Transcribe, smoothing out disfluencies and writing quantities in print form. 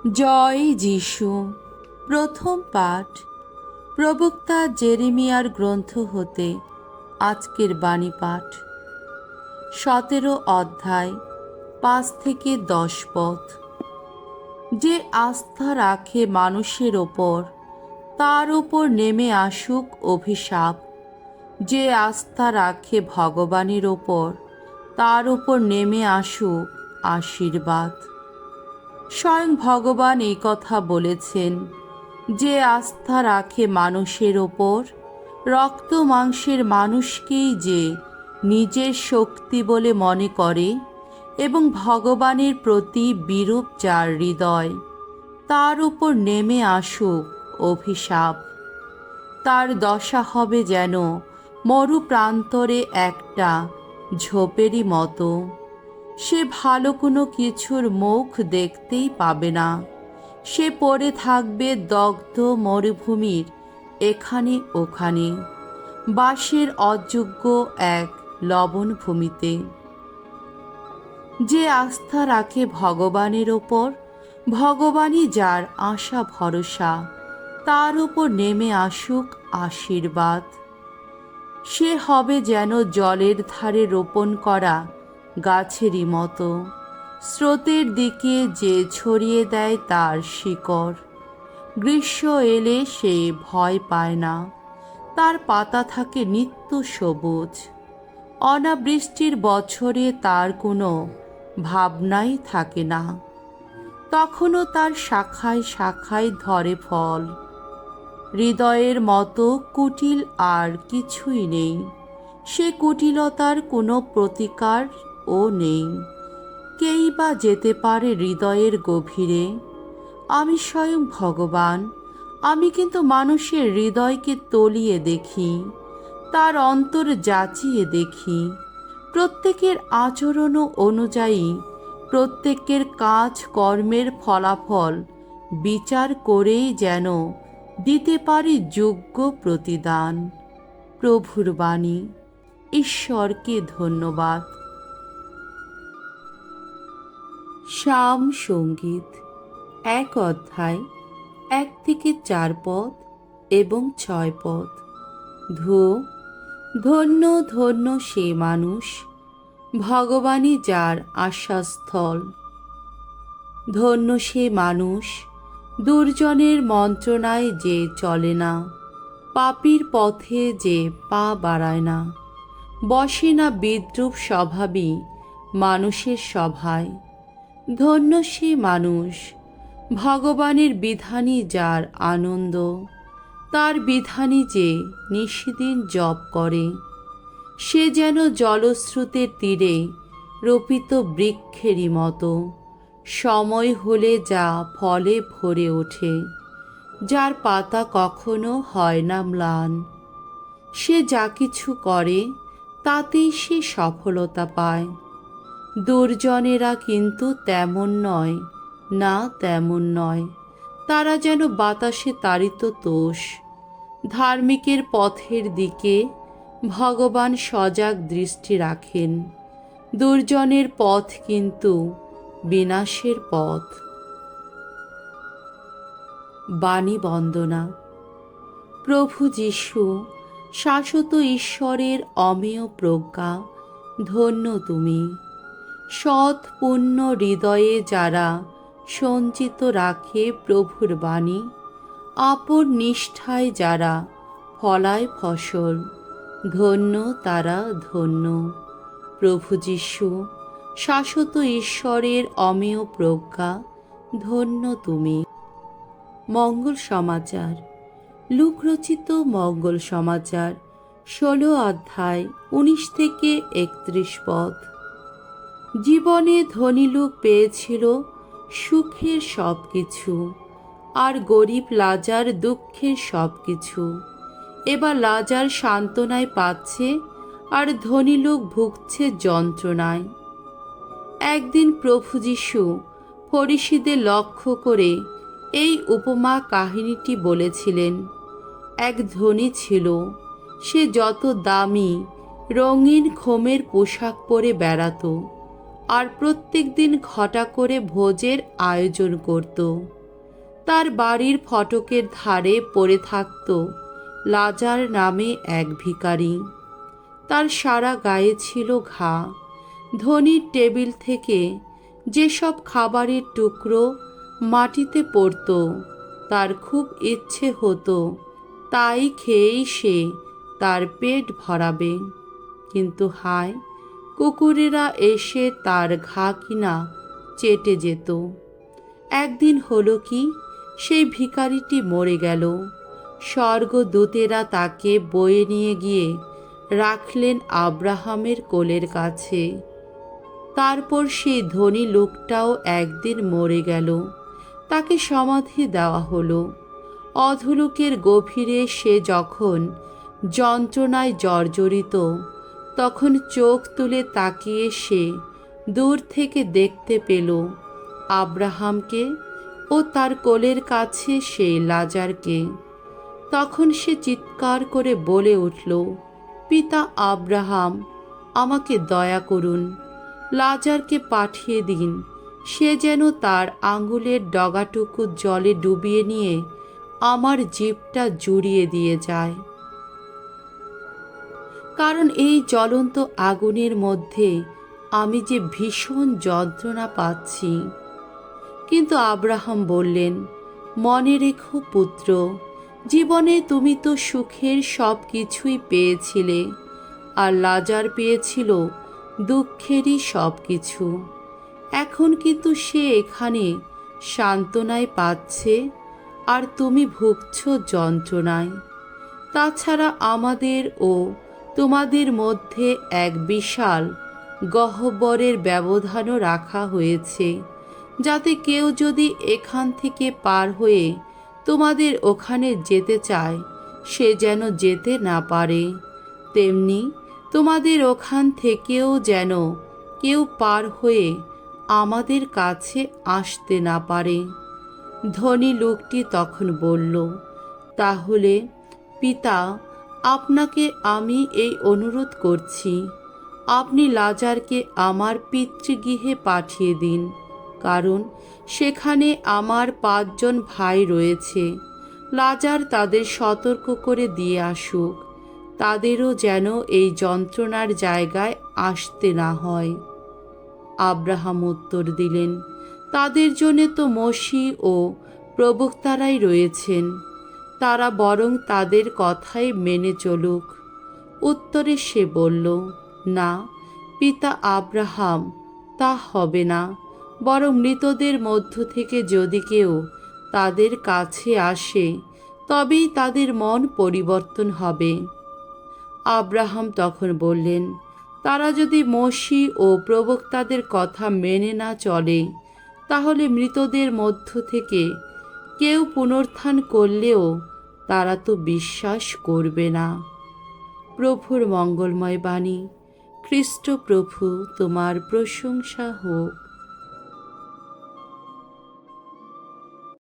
জয় যিশু। প্রথম পাঠ প্রবক্তা জেরেমিয়ার গ্রন্থ হতে আজকের বাণী পাঠ 17 অধ্যায় 5 থেকে 10 পদ। যে আস্থা রাখে মানুষের ওপর তার ওপর নেমে আসুক অভিশাপ। যে আস্থা রাখে ভগবানের ওপর তার ওপর নেমে আসুক আশীর্বাদ। স্বয়ং ভগবান এই কথা বলেছেন, যে আস্থা রাখে মানুষের ওপর, রক্ত মাংসের মানুষকেই যে নিজের শক্তি বলে মনে করে এবং ভগবানের প্রতি বিরূপ যার হৃদয়, তার উপর নেমে আসুক অভিশাপ। তার দশা হবে যেন মরু প্রান্তরে একটা ঝোপেরই মতো। সে ভালো কোনো কিছুর মুখ দেখতেই পাবে না। সে পড়ে থাকবে দগ্ধ মরুভূমির এখানে ওখানে, বাসের অযোগ্য এক লবণভূমিতে। যে আস্থা রাখে ভগবানের ওপর, ভগবানই যার আশা ভরসা, তার উপর নেমে আসুক আশীর্বাদ। সে হবে যেন জলের ধারে রোপণ করা গাছেরই মতো, স্রোতের দিকে যে ছড়িয়ে দেয় তার শিকড়। গ্রীষ্ম এলে সে ভয় পায় না, তার পাতা থাকে নিত্য সবুজ। অনাবৃষ্টির বছরে তার কোনো ভাবনাই থাকে না, তখনও তার শাখায় শাখায় ধরে ফল। হৃদয়ের মতো কুটিল আর কিছুই নেই, সে কুটিলতার কোনো প্রতিকারও নেই। কেই বা যেতে পারে হৃদয়ের গভীরে? আমি স্বয়ং ভগবান, আমি কিন্তু মানুষের হৃদয়কে তলিয়ে দেখি, তার অন্তর যাচিয়ে দেখি। প্রত্যেকের আচরণ অনুযায়ী প্রত্যেকের কাজ কর্মের ফলাফল বিচার করেই যেন দিতে পারি যোগ্য প্রতিদান। প্রভুর বাণী। ঈশ্বরকে ধন্যবাদ। শাম সঙ্গীত 1 অধ্যায় 1 থেকে 4 পদ এবং 6 পদ। ধন্য ধন্য সে মানুষ, ভগবানই যার আশ্বাসস্থল। ধন্য সে মানুষ, দুর্জনের মন্ত্রণায় যে চলে না, পাপীর পথে যে পা বাড়ায় না, বসে না বিদ্রূপ স্বভাবী মানুষের সভায়। ধন্য সে মানুষ, ভগবানের বিধানই যার আনন্দ, তার বিধানই যে নিশিদিন জপ করে। সে যেন জলস্রোতের তীরে রোপিত বৃক্ষেরই মতো, সময় হলে যা ফলে ভরে ওঠে, যার পাতা কখনো হয় না ম্লান। সে যা কিছু করে তাতেই সে সফলতা পায়। দুর্জনেরা কিন্তু তেমন নয়, না তেমন নয়, তারা যেন বাতাসে তাড়িত তোষ। ধার্মিকের পথের দিকে ভগবান সজাগ দৃষ্টি রাখেন, দুর্জনের পথ কিন্তু বিনাশের পথ। বাণী বন্দনা। প্রভু যীশু, শাশ্বত ঈশ্বরের অমেয় প্রজ্ঞা, ধন্য তুমি। সৎ পুণ্য হৃদয়ে যারা সঞ্চিত রাখে প্রভুর বাণী, আপন নিষ্ঠায় যারা ফলায় ফসল, ধন্য তারা ধন্য। প্রভু যীশু, শাশ্বত ঈশ্বরের অমেয় প্রজ্ঞা, ধন্য তুমি। মঙ্গল সমাচার। লূক রচিত মঙ্গল সমাচার 16 অধ্যায় 19 থেকে 31 পদ। জীবনে ধনী লোক পেয়েছিল সুখের সব কিছু, আর গরিব লাজার দুঃখের সব কিছু। এবার লাজার সান্ত্বনায় পাচ্ছে, আর ধনী লোক ভুগছে যন্ত্রণায়। একদিন প্রভু যীশু ফরিসীদের লক্ষ্য করে এই উপমা কাহিনীটি বলেছিলেন। এক ধনী ছিল, সে যত দামি রঙিন খোমের পোশাক পরে বেড়াতো, আর প্রত্যেক দিন ঘটা করে ভোজের আয়োজন করত। তার বাড়ির ফটকের ধারে পড়ে থাকত লাজার নামে এক ভিখারি। তার সারা গায়ে ছিল ঘা। ধনীর টেবিল থেকে যেসব খাবারের টুকরো মাটিতে পড়ত, তার খুব ইচ্ছে হতো তাই খেয়েই সে তার পেট ভরাবে। কিন্তু হায়, কুকুরেরা এসে তার ঘা কিনা চেটে যেত। একদিন হলো কি, সেই ভিখারিটি মরে গেল। স্বর্গদূতেরা তাকে বয়ে নিয়ে গিয়ে রাখলেন আব্রাহামের কোলের কাছে। তারপর সেই ধনী লোকটাও একদিন মরে গেল। তাকে সমাধি দেওয়া হলো। অধোলোকের গভীরে সে যখন যন্ত্রণায় জর্জরিত, তখন চোখ তুলে তাকিয়ে সে দূর থেকে দেখতে পেল আব্রাহামকে ও তার কোলের কাছে সেই লাজারকে। তখন সে চিৎকার করে বলে উঠল, পিতা আব্রাহাম, আমাকে দয়া করুন, লাজারকে পাঠিয়ে দিন, সে যেন তার আঙুলের ডগাটুকু জলে ডুবিয়ে নিয়ে আমার জিভটা জুড়িয়ে দিয়ে যায়, কারণ এই জ্বলন্ত আগুনের মধ্যে আমি যে ভীষণ যন্ত্রণা পাচ্ছি। কিন্তু আব্রাহাম বললেন, মনে রেখো পুত্র, জীবনে তুমি তো সুখের সব কিছুই পেয়েছিলে, আর লাজার পেয়েছিল দুঃখেরই সব কিছু। এখন কিন্তু সে এখানে সান্ত্বনায় পাচ্ছে, আর তুমি ভুগছ যন্ত্রণায়। তাছাড়া আমাদের ও তোমাদের মধ্যে এক বিশাল গহ্বরের ব্যবধানও রাখা হয়েছে, যাতে কেউ যদি এখান থেকে পার হয়ে তোমাদের ওখানে যেতে চায়, সে যেন যেতে না পারে। তেমনি তোমাদের ওখান থেকেও যেন কেউ পার হয়ে আমাদের কাছে আসতে না পারে। ধনী লোকটি তখন বলল, তাহলে পিতা, আপনাকে আমি এই অনুরোধ করছি, আপনি লাজারকে আমার পিতৃগৃহে পাঠিয়ে দিন, কারণ সেখানে আমার 5 জন ভাই রয়েছে। লাজার তাদের সতর্ক করে দিয়ে আসুক, তাদেরও যেন এই যন্ত্রণার জায়গায় আসতে না হয়। আব্রাহাম উত্তর দিলেন, তাদের জন্যে তো মসি ও প্রবক্তারাই রয়েছেন, তারা বরং তাদের কথাই মেনে চলুক। উত্তরে সে বলল, না পিতা আব্রাহাম, তা হবে না, বরং মৃতদের মধ্য থেকে যদি কেউ তাদের কাছে আসে, তবেই তাদের মন পরিবর্তন হবে। আব্রাহাম তখন বললেন, তারা যদি মসি ও প্রবক্তাদের কথা মেনে না চলে, তাহলে মৃতদের মধ্য থেকে কেউ পুনরুত্থান করলেও তারা তো বিশ্বাস করবে না। প্রভুর মঙ্গলময় বাণী। খ্রিস্ট প্রভু তোমার প্রশংসা হোক।